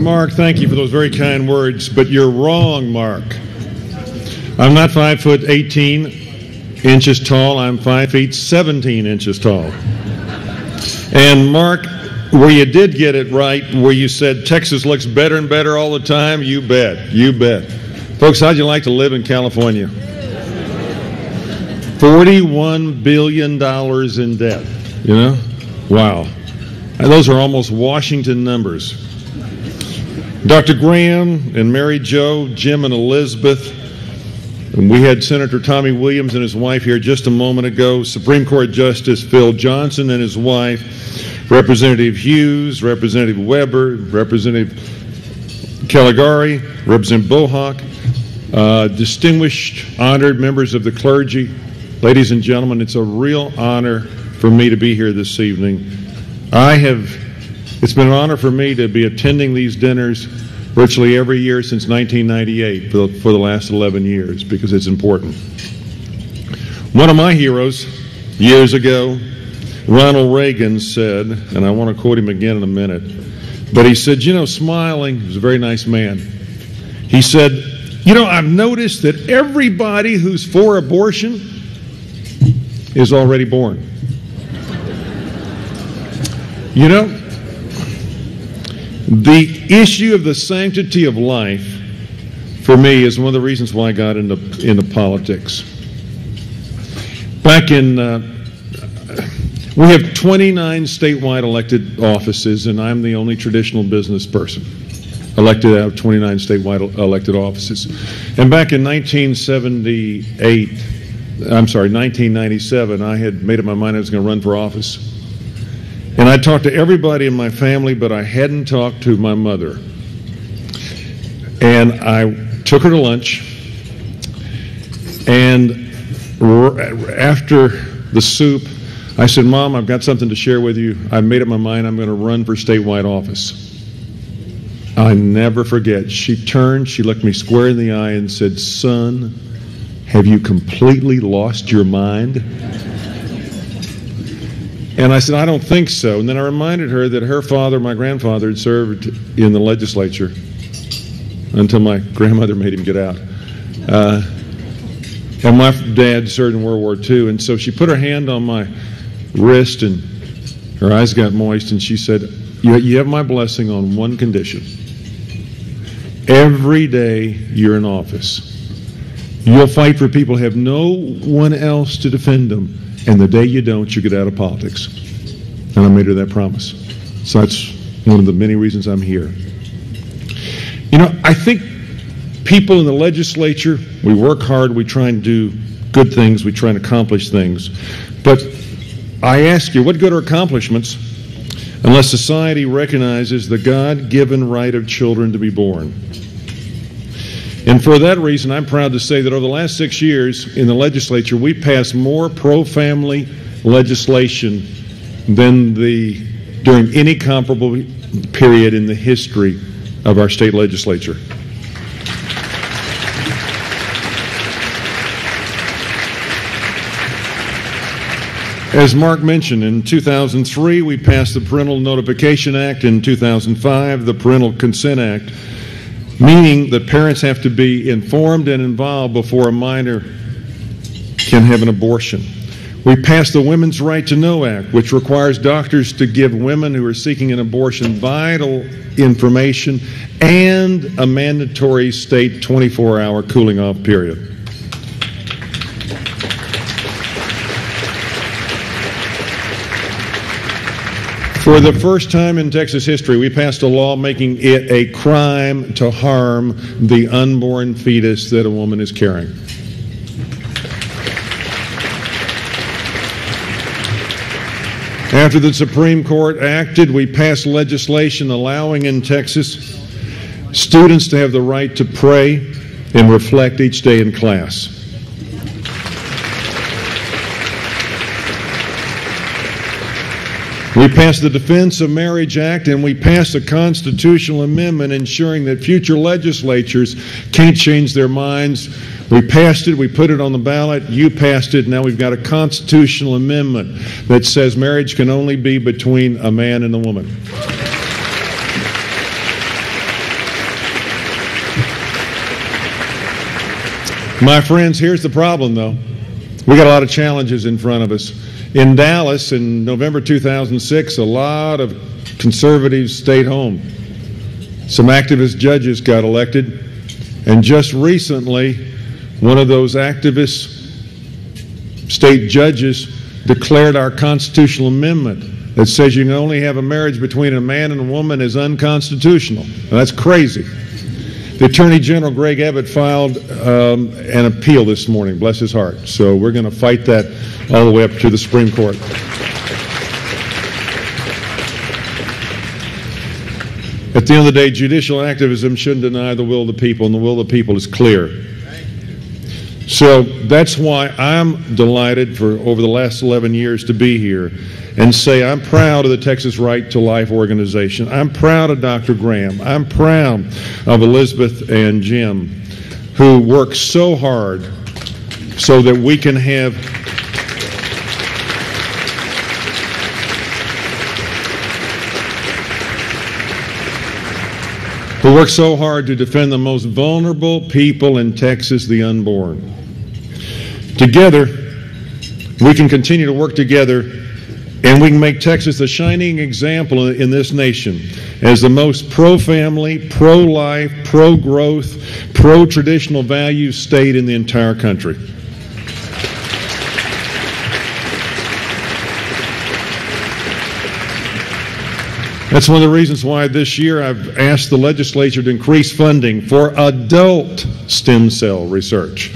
Mark, thank you for those very kind words, but you're wrong, Mark. I'm not 5 foot 18 inches tall. I'm 5 feet 17 inches tall. And Mark, where you did get it right, where you said Texas looks better and better all the time, you bet. You bet. Folks, how'd you like to live in California? $41 billion in debt, you know? Wow. And those are almost Washington numbers. Dr. Graham and Mary Jo, Jim and Elizabeth, and we had Senator Tommy Williams and his wife here just a moment ago, Supreme Court Justice Phil Johnson and his wife, Representative Hughes, Representative Weber, Representative Caligari, Representative Bohawk, distinguished, honored members of the clergy. Ladies and gentlemen, it's a real honor for me to be here this evening. It's been an honor for me to be attending these dinners virtually every year since 1998 for the last 11 years because it's important. One of my heroes years ago, Ronald Reagan, said, and I want to quote him again in a minute, but he said, you know, smiling, he was a very nice man. He said, you know, I've noticed that everybody who's for abortion is already born. You know, the issue of the sanctity of life, for me, is one of the reasons why I got into politics. Back in, we have 29 statewide elected offices, and I'm the only traditional business person elected out of 29 statewide elected offices. And back in 1997, I had made up my mind I was going to run for office. And I talked to everybody in my family, but I hadn't talked to my mother. And I took her to lunch, and after the soup, I said, Mom, I've got something to share with you. I made up my mind I'm going to run for statewide office. I never forget. She turned, she looked me square in the eye and said, Son, have you completely lost your mind? And I said, I don't think so. And then I reminded her that her father, my grandfather, had served in the legislature until my grandmother made him get out. And my dad served in World War II. And so she put her hand on my wrist and her eyes got moist and she said, you have my blessing on one condition. Every day you're in office, you'll fight for people who have no one else to defend them. And the day you don't, you get out of politics. And I made her that promise. So that's one of the many reasons I'm here. You know, I think people in the legislature, we work hard, we try and do good things, we try and accomplish things. But I ask you, what good are accomplishments unless society recognizes the God-given right of children to be born? And for that reason, I'm proud to say that over the last 6 years in the legislature, we passed more pro-family legislation than during any comparable period in the history of our state legislature. As Mark mentioned, in 2003, we passed the Parental Notification Act. In 2005, the Parental Consent Act, meaning that parents have to be informed and involved before a minor can have an abortion. We passed the Women's Right to Know Act, which requires doctors to give women who are seeking an abortion vital information and a mandatory state 24-hour cooling off period. For the first time in Texas history, we passed a law making it a crime to harm the unborn fetus that a woman is carrying. After the Supreme Court acted, we passed legislation allowing in Texas students to have the right to pray and reflect each day in class. We passed the Defense of Marriage Act, and we passed a constitutional amendment ensuring that future legislatures can't change their minds. We passed it, we put it on the ballot, you passed it, now we've got a constitutional amendment that says marriage can only be between a man and a woman. My friends, here's the problem, though. We got a lot of challenges in front of us. In Dallas, in November 2006, a lot of conservatives stayed home. Some activist judges got elected, and just recently, one of those activist state judges declared our constitutional amendment that says you can only have a marriage between a man and a woman is unconstitutional. Now, that's crazy. The Attorney General, Greg Abbott, filed an appeal this morning, bless his heart. So we're going to fight that all the way up to the Supreme Court. At the end of the day, judicial activism shouldn't deny the will of the people, and the will of the people is clear. So that's why I'm delighted for over the last 11 years to be here and say I'm proud of the Texas Right to Life organization. I'm proud of Dr. Graham. I'm proud of Elizabeth and Jim, who work so hard so that we can have who work so hard to defend the most vulnerable people in Texas, the unborn. Together, we can continue to work together, and we can make Texas the shining example in this nation as the most pro-family, pro-life, pro-growth, pro-traditional values state in the entire country. That's one of the reasons why this year I've asked the legislature to increase funding for adult stem cell research.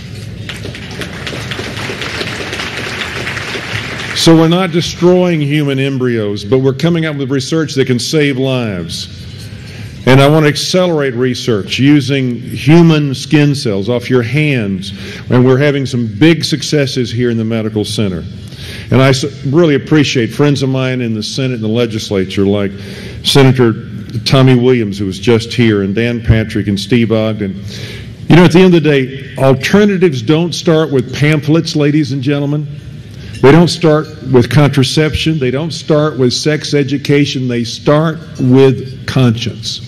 So we're not destroying human embryos, but we're coming up with research that can save lives. And I want to accelerate research using human skin cells off your hands, and we're having some big successes here in the medical center. And I really appreciate friends of mine in the Senate and the legislature like Senator Tommy Williams, who was just here, and Dan Patrick and Steve Ogden. You know, at the end of the day, alternatives don't start with pamphlets, ladies and gentlemen. They don't start with contraception. They don't start with sex education. They start with conscience.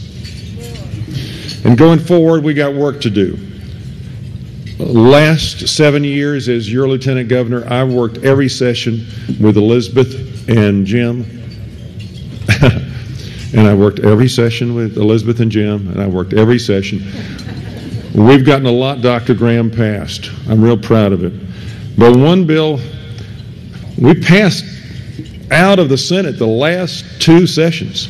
And going forward, we got work to do. Last 7 years as your lieutenant governor, I worked every session with Elizabeth and Jim. And I worked every session with Elizabeth and Jim, and I worked every session. We've gotten a lot, Dr. Graham, passed. I'm real proud of it. But one bill, we passed out of the Senate the last 2 sessions.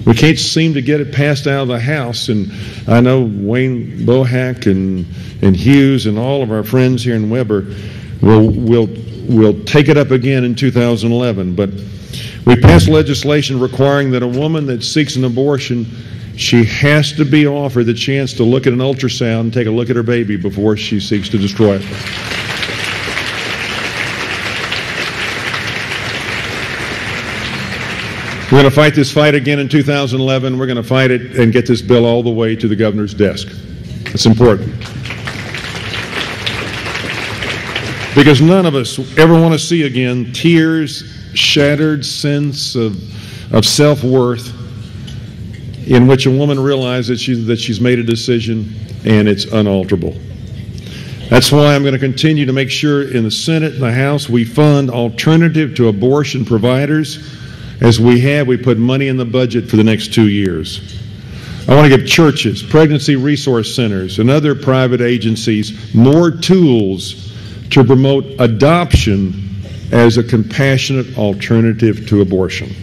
We can't seem to get it passed out of the House, and I know Wayne Bohack and Hughes and all of our friends here in Weber will take it up again in 2011. But we passed legislation requiring that a woman that seeks an abortion, she has to be offered the chance to look at an ultrasound and take a look at her baby before she seeks to destroy it. We're going to fight this fight again in 2011. We're going to fight it and get this bill all the way to the governor's desk. It's important. Because none of us ever want to see again tears, shattered sense of self-worth in which a woman realizes that she's made a decision and it's unalterable. That's why I'm going to continue to make sure in the Senate and the House we fund alternative to abortion providers. As we put money in the budget for the next 2 years. I want to give churches, pregnancy resource centers, and other private agencies more tools to promote adoption as a compassionate alternative to abortion.